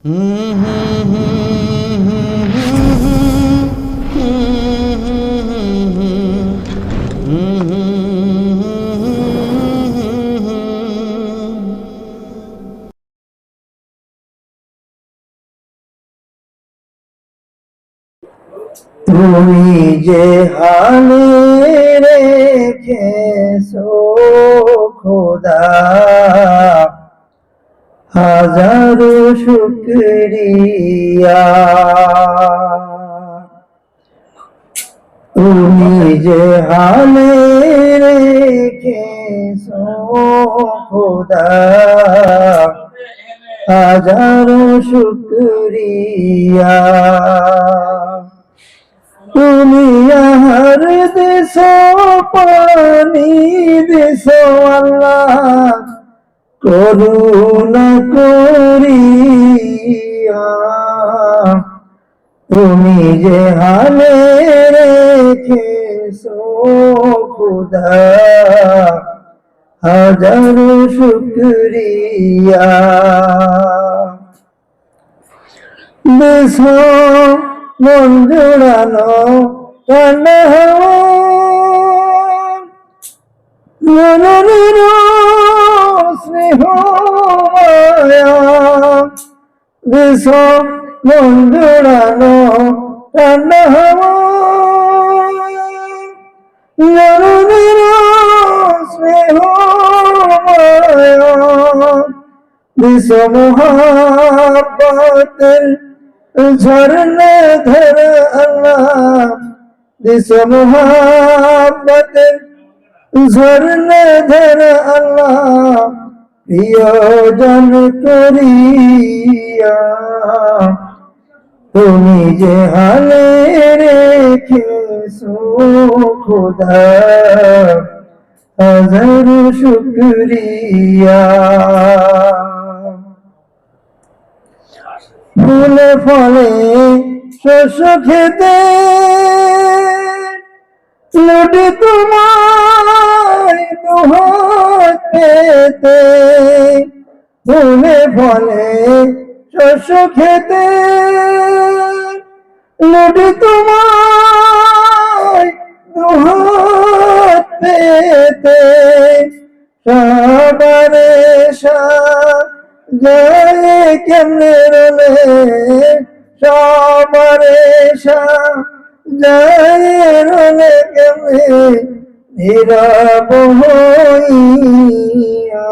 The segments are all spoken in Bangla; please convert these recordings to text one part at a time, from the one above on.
তুমি যে হালে রেখেছো খোদা, হাজারো শুকরিয়া। তুমি যে হালে রেখেছো খোদা, হাজারো শুকরিয়া। তুমি আহার দিছো, পানি দিছো আল্লাহ করুণা করিয়া। তুমি যে হালে রেখেছো খোদা, হাজারো শুকরিয়া। দিছো মন জোড়ানো ঠান্ডা হাওয়া, জননীর স্নেহ মায়া। দিছো মন জোড়ানো ঠান্ডা হাওয়া, জননীর স্নেহ মায়া। দিছো মোহাব্বতের ঝরনা ধরা আল্লাহ, দিছো মোহাব্বতের ঝরনা ধরা আল্লাহ প্রিয়জন করিয়া। তুমি যে হালে রেখেছো খোদা, হাজারো শুকরিয়া। ফুলে ফলে শস্য খেতে লুটি তোমার দুহাত পেতে। ফুলে ফলে শস্য খেতে লুটি তোমার দুহাত পেতে। সবারে সাজায়ে কেমনে রলে, সবারে সাজায়ে রলে কেমনে নীরব হইয়া।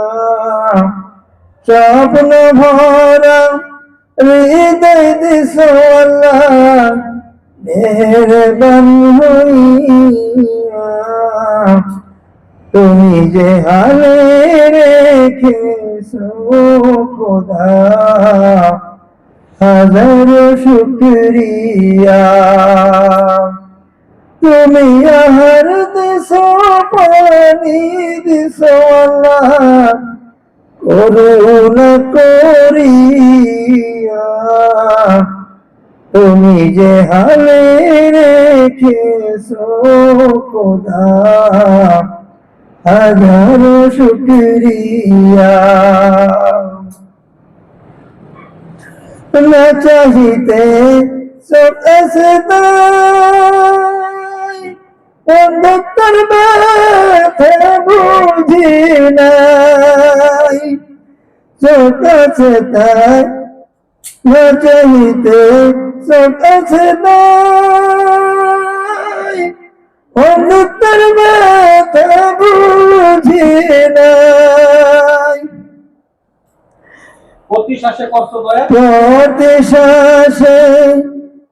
স্বপ্ন ভরা হৃদয় দিছো আল্লাহ মেহেরবান হইয়া। তুমি যে হালে রেখেছো খোদা, হাজারো শুকরিয়া। তুমি আহার দিছো, পানি দিছো আল্লাহ করুণা করিয়া। তুমি যে হালে রেখেছো খোদা, হাজারো শুকরিয়া। না চাহিতে সব আসতাই, অন্ধকার ব্যথা বুঝি নাই। সব আসতাই না চাহিতে সব আসতাই, অন্ধকার ব্যথা বুঝি নাই। প্রতি শ্বাসে কষ্ট দয়া, প্রতি শ্বাসে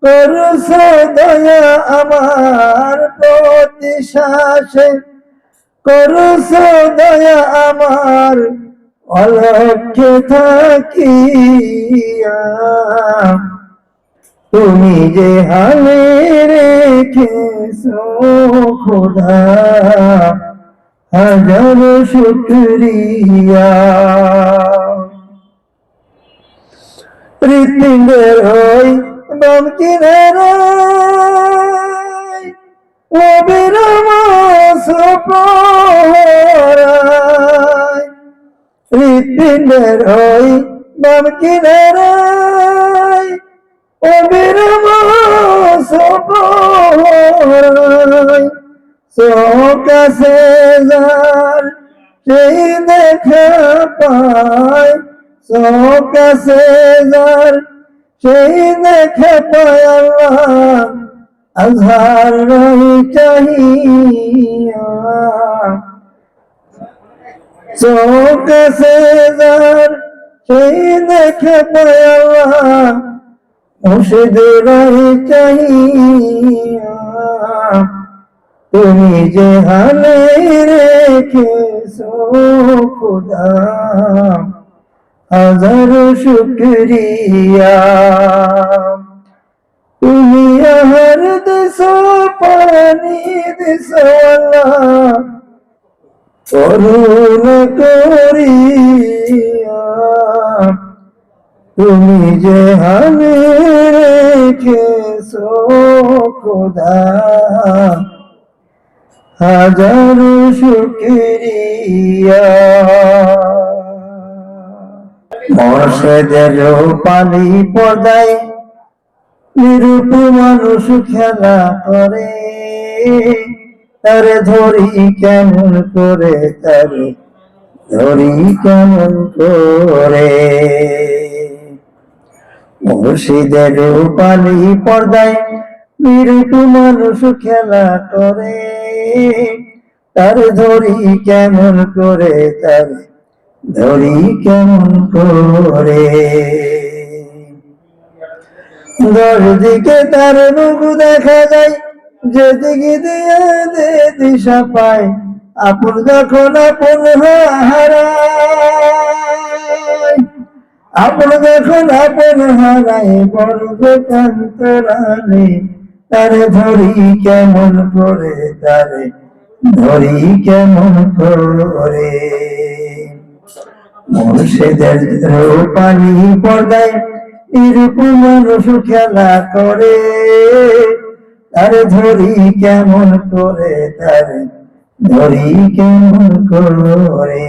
করছো দয়া আমার, প্রতি শ্বাসে করছো দয়া আমার অলক্ষ্যে থাকিয়া। তুমি যে হালে রেখেছো খোদা, হাজারো শুকরিয়া। হৃৎপিণ্ডের হই বাম কিনারায় অবিরাম প্রহরায়। হৃৎপিণ্ডের হই বাম কিনারায় অবিরাম সফর চোকাছে যার সেই দেখা পায় চোকাছে যার সেই দেখা পায় আল্লাহ আজহার রই চাহিয়া চোকাছে যার সেই দেখা পায় আল্লাহ মুর্শিদ রই চাহিয়া তুমি যে হালে রেখেছো খুদা হাজার শুকরিয়া তুমি আহার দিছো পানি দিছো আল্লাহ করুণ করিয়া তুমি যে হালে রেখেছো খুদা হাজার শুকরিয়া মোর্শেদের পালি পর্দায় নিরূপ মানুষ খেলা করে তারে ধরি কেমন করে তারে ধরি কেমন করে মুর্শিদের পালি পর্দায় নিরূপ মানুষ খেলা করে তার ধরি কেমন করে তার ধরি কেমন করে দশ দিকে তার মুখ দেখা যায় যেদিকে দিয়ে দিশা পায় আপন যখন আপন হারায় আপন যখন আপন হারায় বড় দোকান্তরালে তারে ধরি কেমন করে তারে ধরি কেমন করে মুর্শিদের রূপালী পর্দায় নিরূপ মানুষ খেলা করে তারে ধরি কেমন করে তারে ধরি কেমন করে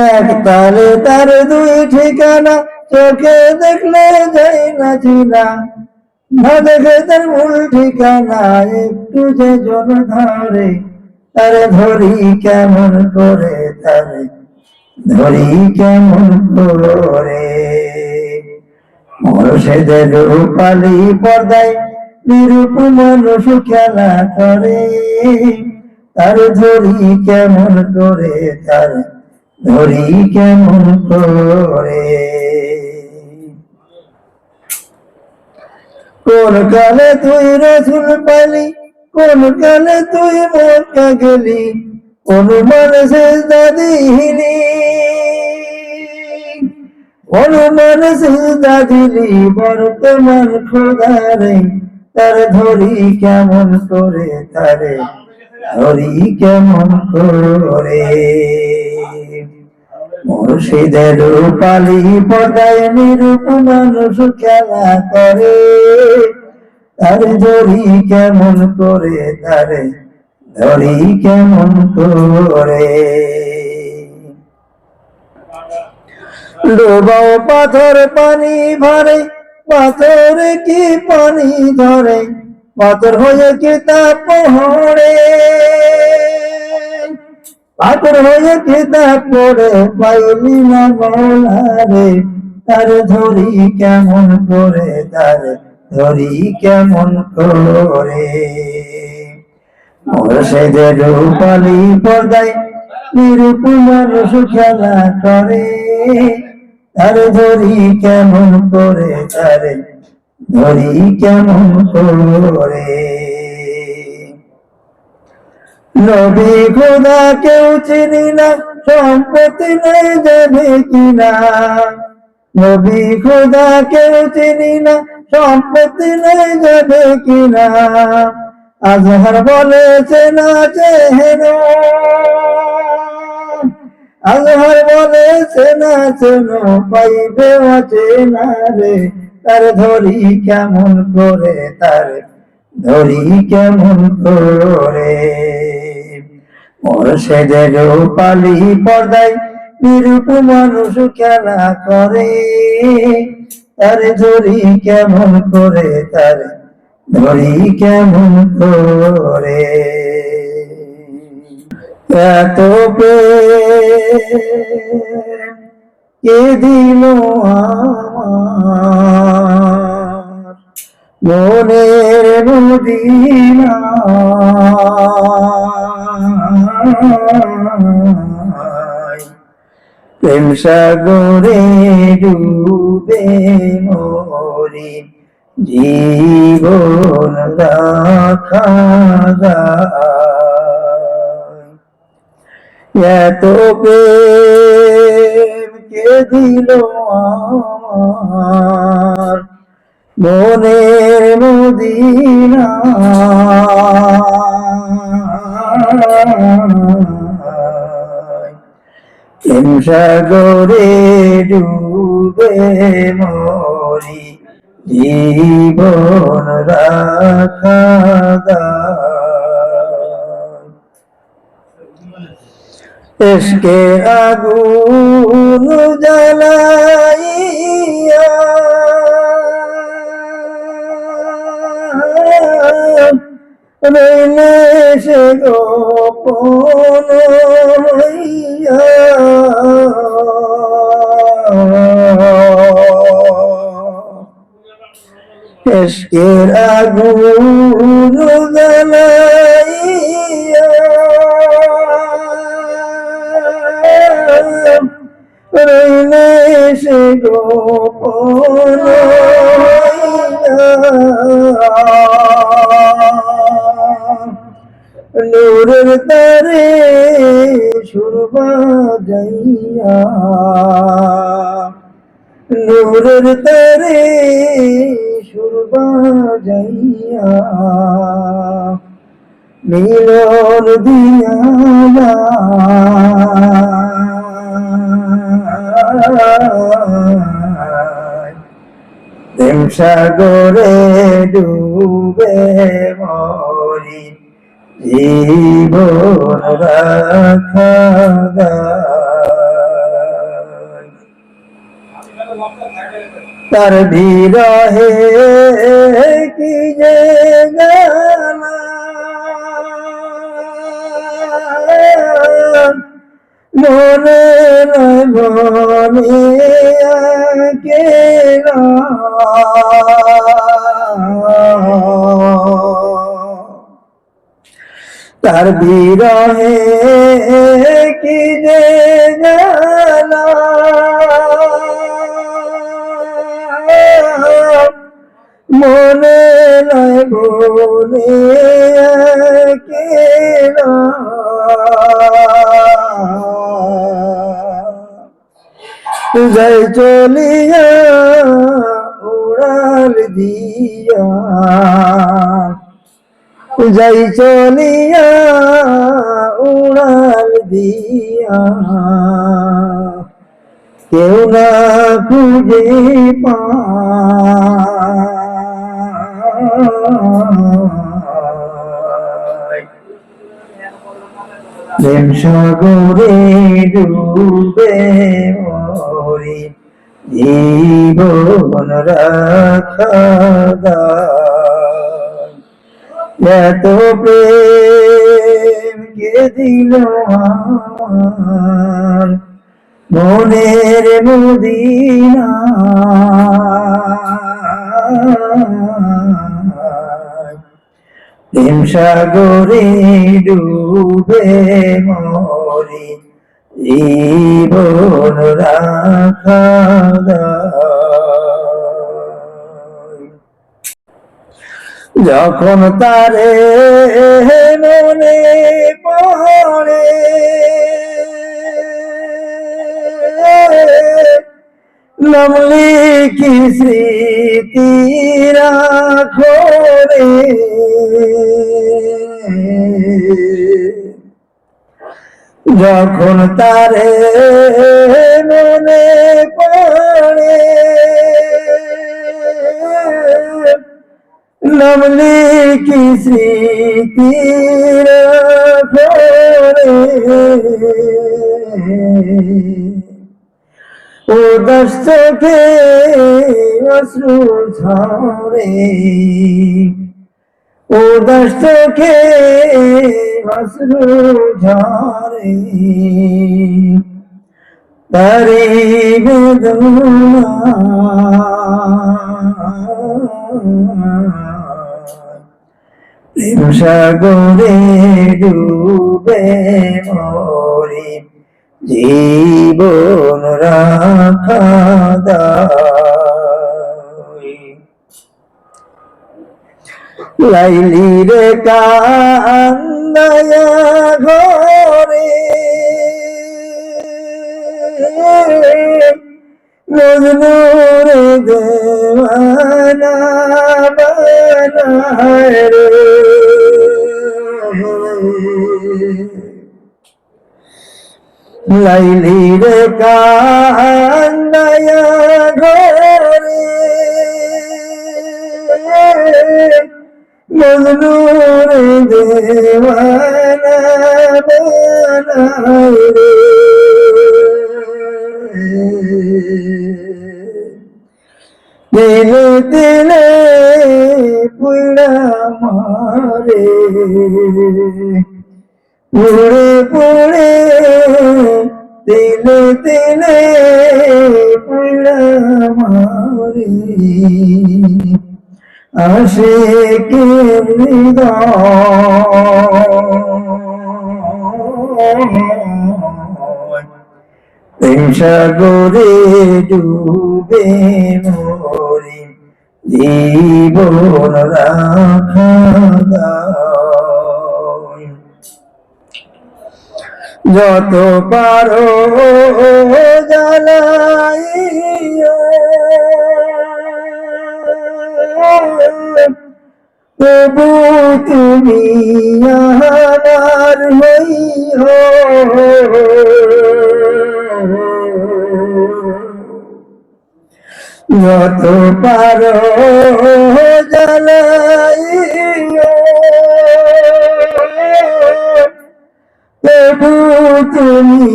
এক তালে তার দুই ঠিকানা চোখে দেখলে যাই না চিনা না দেখে তার মূল ঠিকানা একটু যে জন ধরে তারে ধরি কেমন করে তারে ধরি কেমন করে মুর্শিদের রূপালী পর্দায় নিরূপ মানুষ খেলা করে তার ধরি কেমন করে তার ধরি কেমন করে কোন কালে তুই রসুল পালি কোন কালে তুই মক্কা গেলি অনুমান সেজদা দিলি অনুমান সেজদা দিলি বর্তমান খোদারে তার ধরি কেমন করে তারে ধরি কেমন করে মুর্শিদের রূপালী পর্দায় নিরূপ মানুষ খেলা করে তারে ধরি কেমন করে তারে ধরি কেমন করে ডোবাও পাথর পানি ভরে পাথর কি পানি ধরে পাথর হয়ে কি তা পড়ে পাথর হয়ে কি তা পড়ে পাইলি না মৌলারে তারে ধরি কেমন করে তারে ধরি কেমন করে মুর্শিদের রূপালী পর্দায় নিরূপ মানুষ খেলা করে তারে ধরি কেমন করে তারে ধরি কেমন করে নবী খোদা কেউ চিনি না সম্পত্তি নেই যাবে কিনা নবী খোদা কেউ চিনি না সম্পত্তি নেই যাবে কিনা আজহার বলেছে না চেহেন আজহার বলেছে না চেন পাইবে অচেনা রে তার ধরি কেমন করে তার ধরি কেমন করে মোর্শেদের রূপালী পর্দায় নিরূপ মানুষ খেলা করে, তারে ধরি কেমন করে, তারে ধরি কেমন করে। এত প্রেম কে দিল আমার মনের মদিনায়, প্রেম সাগরে ডুবে মরি জীবন রাখা যায়। এত প্রেম কে দিল আমার মনের মদিনায়, প্রেম সাগরে ডুবে মরি জীবন রাখা দায়। ইশকে আগুন জ্বালাইয়া রইলে সে গোপন হইয়া, ইশকের আগুন জ্বালাইয়া রইলে সে গোপন নূরের তারে সুর বাজাইয়া, নূরের তারে সুর বাজাইয়া মিলন দিয়া প্রেম সাগরে ডুবে মরি জীবন রাখা দায়। তার বিরহে কি যে গানা মনে মনে কেনা, তার বিরহে কি যে জানা মনে নাই বলে কেনা, যাই চলিয়া উড়াল দিয়া, যাই চলিয়া উড়াল দিয়া কেউ না খুঁজে পায়। প্রেম সাগরে ডুবে মরি জীবন রাখা দায়। এত প্রেম কে দিল আমার মনের মদিনায়, প্রেম সাগরে ডুবে মরি জীবন রাখা দায়। যখন তারে মনে পড়ে নাম লিখি স্মৃতি রাখো রে, যখন তারে মনে পড়ে নামলি কি স্মৃতির ফোরে উদাস চোখে অশ্রু ঝরে উদাস চোখে অশ্রু ঝরে তারি বেদনা প্রেম সাগরে ডুবে মরি জীবন রাখা দায় লাইলি রে কান্দায়া ঘরে মজনু রে দেওয়ানা বানায় রে লাইলি রে কান্দায়া ঘরে মজনু রে দেওয়ানা বানায় রে দিলে দিলে পুরা মারে পুড়ে পুড়ে দিলে দিলে পুরা মারে আশিকের হৃদয় প্রেম সাগরে ডুবে মরি জীবন রাখা দায় যত পারো জ্বালাইও তবু তুমি আমার হইও যত পারো জ্বালাইও তবু তুমি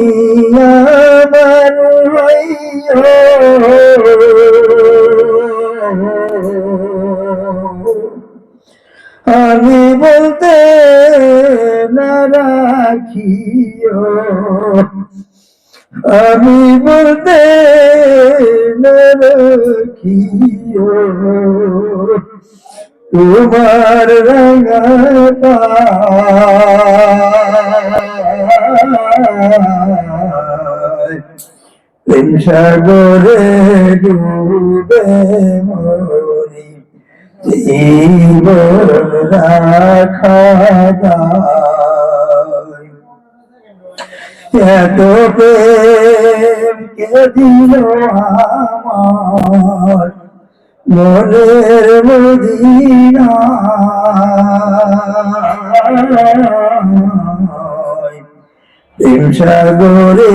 আমার হইও আমি বলতে না রাখিও আমি বলতে না রাখিও তোমার রাঙা পায় প্রেম সাগরে ডুবে মরি জীবন রাখা দায় এত প্রেম কে দিল আমার মনের মদিনায় প্রেম সাগরে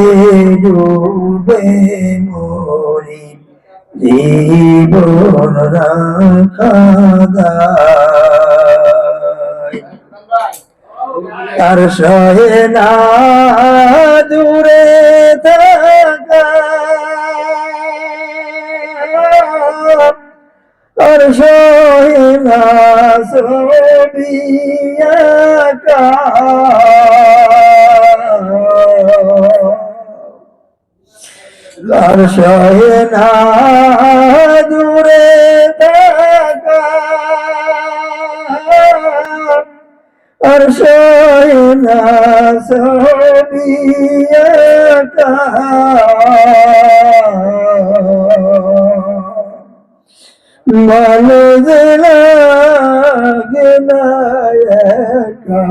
ডুবে মরি জীবন রাখা দায় তার সহে না দূরে থাকা তার সহে না ছবি আঁকা তার সহে না দূরে থাকা আর সহে না ছবি আঁকা ভালো যে লাগে না একা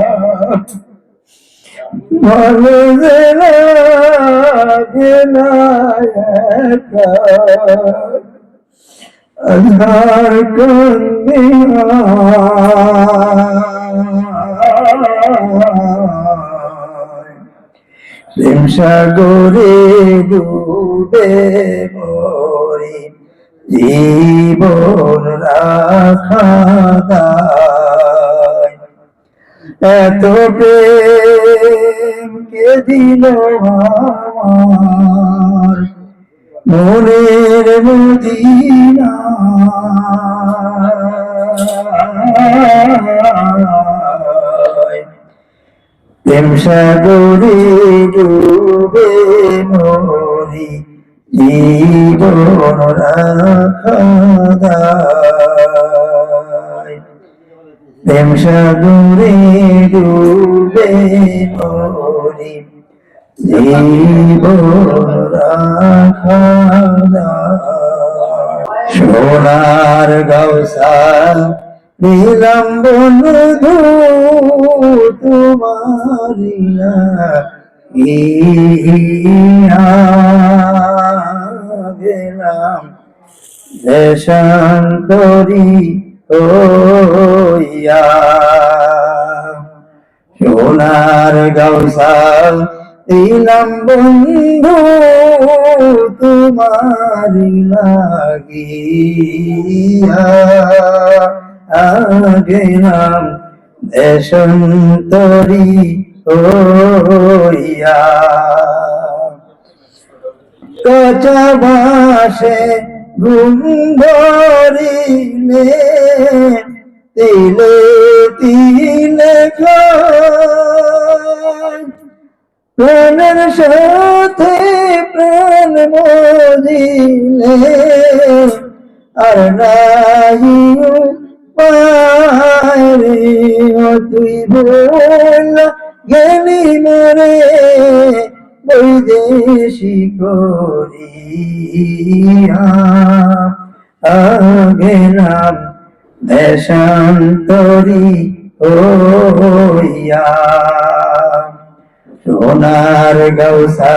ভালো যে লাগে না একা আধার কন্যা প্রেম সাগরে ডুবে মরি জীবন রাখা দায়। এত প্রেম কে দিল আমার মনের মদিনা, প্রেম সাগরে ডুবে মরি জীবন রাখা দায়। প্রেম সাগরে ডুবে মরি জীবন রাখা দায়। সোনার গাউসা নিলাম বন্ধু তোমারি লাগিয়া, গেলাম দেশান্তরী হইয়া। সোনার গাউসা দিলাম বন্ধু তোমারি লাগিয়া, গেলাম দেশান্তরী হইয়া। কাঁচা বাঁশে ঘুম ধরিলে তিলে তিলে খায়, প্রাণের সাথে প্রাণ মজিলে আর নাহি উপায় রে। তুই বল গেলি মরে বৈদেশি করিয়া, গেলাম দেশান্তরী হইয়া। সোনার গাউসা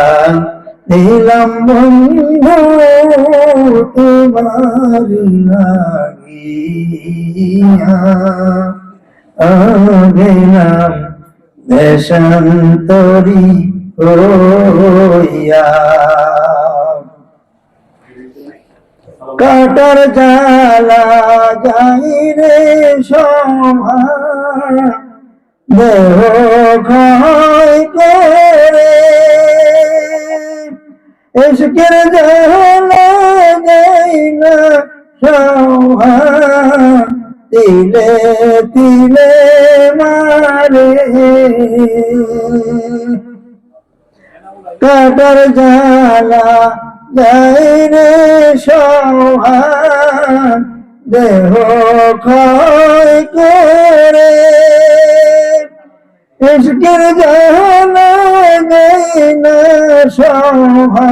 দিলাম বন্ধু তোমারি লাগিয়া, গেলাম দেশান্তরী হইয়া। কাটার জ্বালা যাই রে শোভা দেহ ক্ষয় করে, ইশকের জ্বালা যাই না শোভা তিলে তিলে মারে। কাটার জ্বালা যাই রে শোভা দেহ ক্ষয় করে, ইশকের জ্বালা যাই না শোভা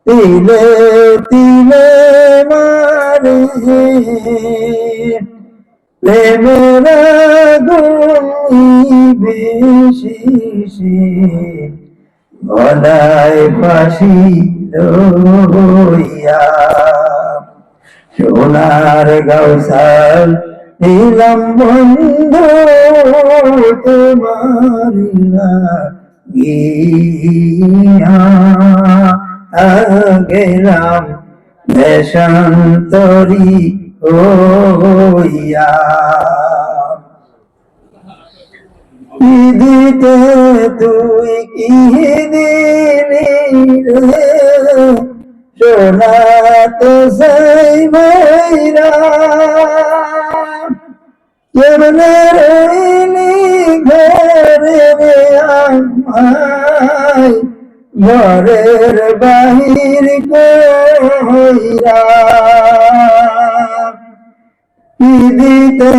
তিলে তিলে মারে। প্রেমের আগুন বেশি গলায় ফাঁসি লইয়া। সোনার গাউসা দিলাম বন্ধু তোমারি লাগিয়া, গেলাম দেশান্তরী হইয়া। কি দিতে তুই কি দিলি রে সোনাতে সেই ময়রা, কেমনে রইলি ঘরে রে আমায় ঘরের বাহির কইরা। কি দিতে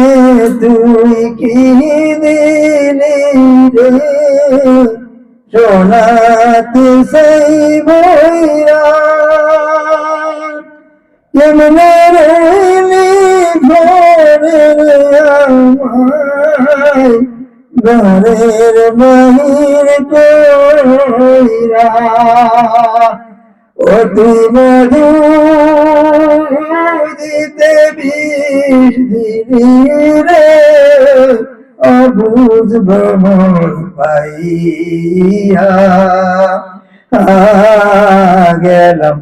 তুই কি দিলি রে সোনাতে সেই ময়রা, কেমনে রইলি ঘরে আমায় ঘরের বাহির কইরা। ও তুই মধু দিতে বিষ দিলি রে অবুঝ ভ্রমর পাইয়া, গেলাম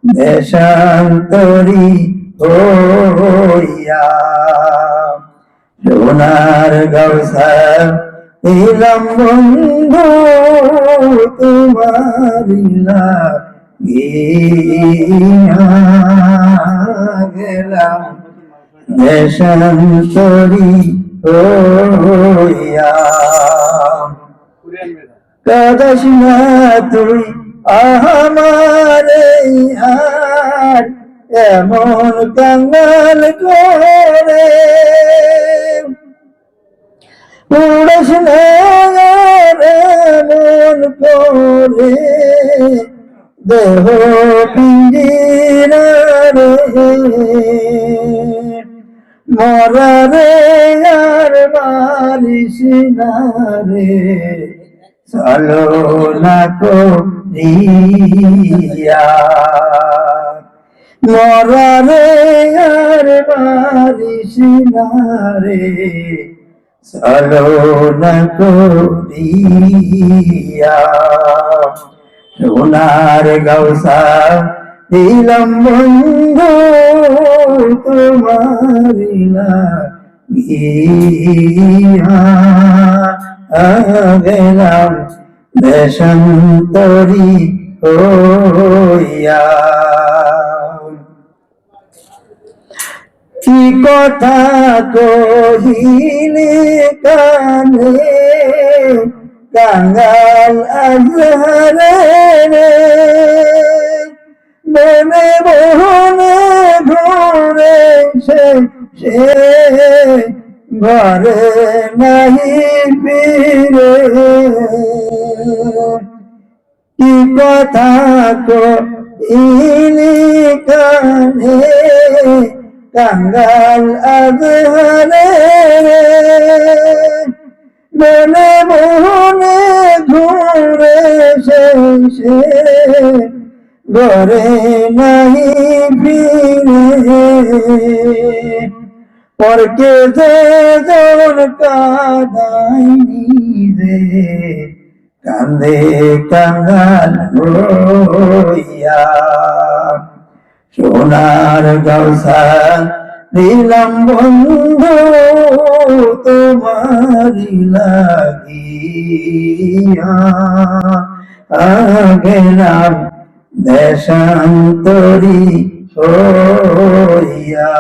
দেশান্তরী হইয়া সোনার গৌসার দিলাম বন্ধু তোমারিলা গিয়া গেলাম দেশান্তরী হইয়া কাদাস না তুই আমারে আর এমন কাঙ্গাল করে উড়াস না এমন করে দেহ পিঞ্জিরারে মরারে আর মারিস না রে চলো না করিয়া মরারে আর মারিস না রে চলো না করিয়া সোনার গৌসা দিলাম বন্ধু তোমারি লাগিয়া গেলাম দেশান্তরী হইয়া কি কথা কহিলে কানে কাঙ্গাল আজহারে রে মনে মনে ঘুরে সে ঘরে নাহি ফিরে কি কথা কহিলি কানে কাঙ্গাল আজহারে মনে মনে ঘুরে সে ঘরে নাহি ফিরে পরকে যে জন কাঁদাইনি রে কান্দে কাঙ্গাল হইয়া সোনার গৌসা দিলাম বন্ধু তোমারি লাগিয়া গেলাম দেশান্তরী হইয়া।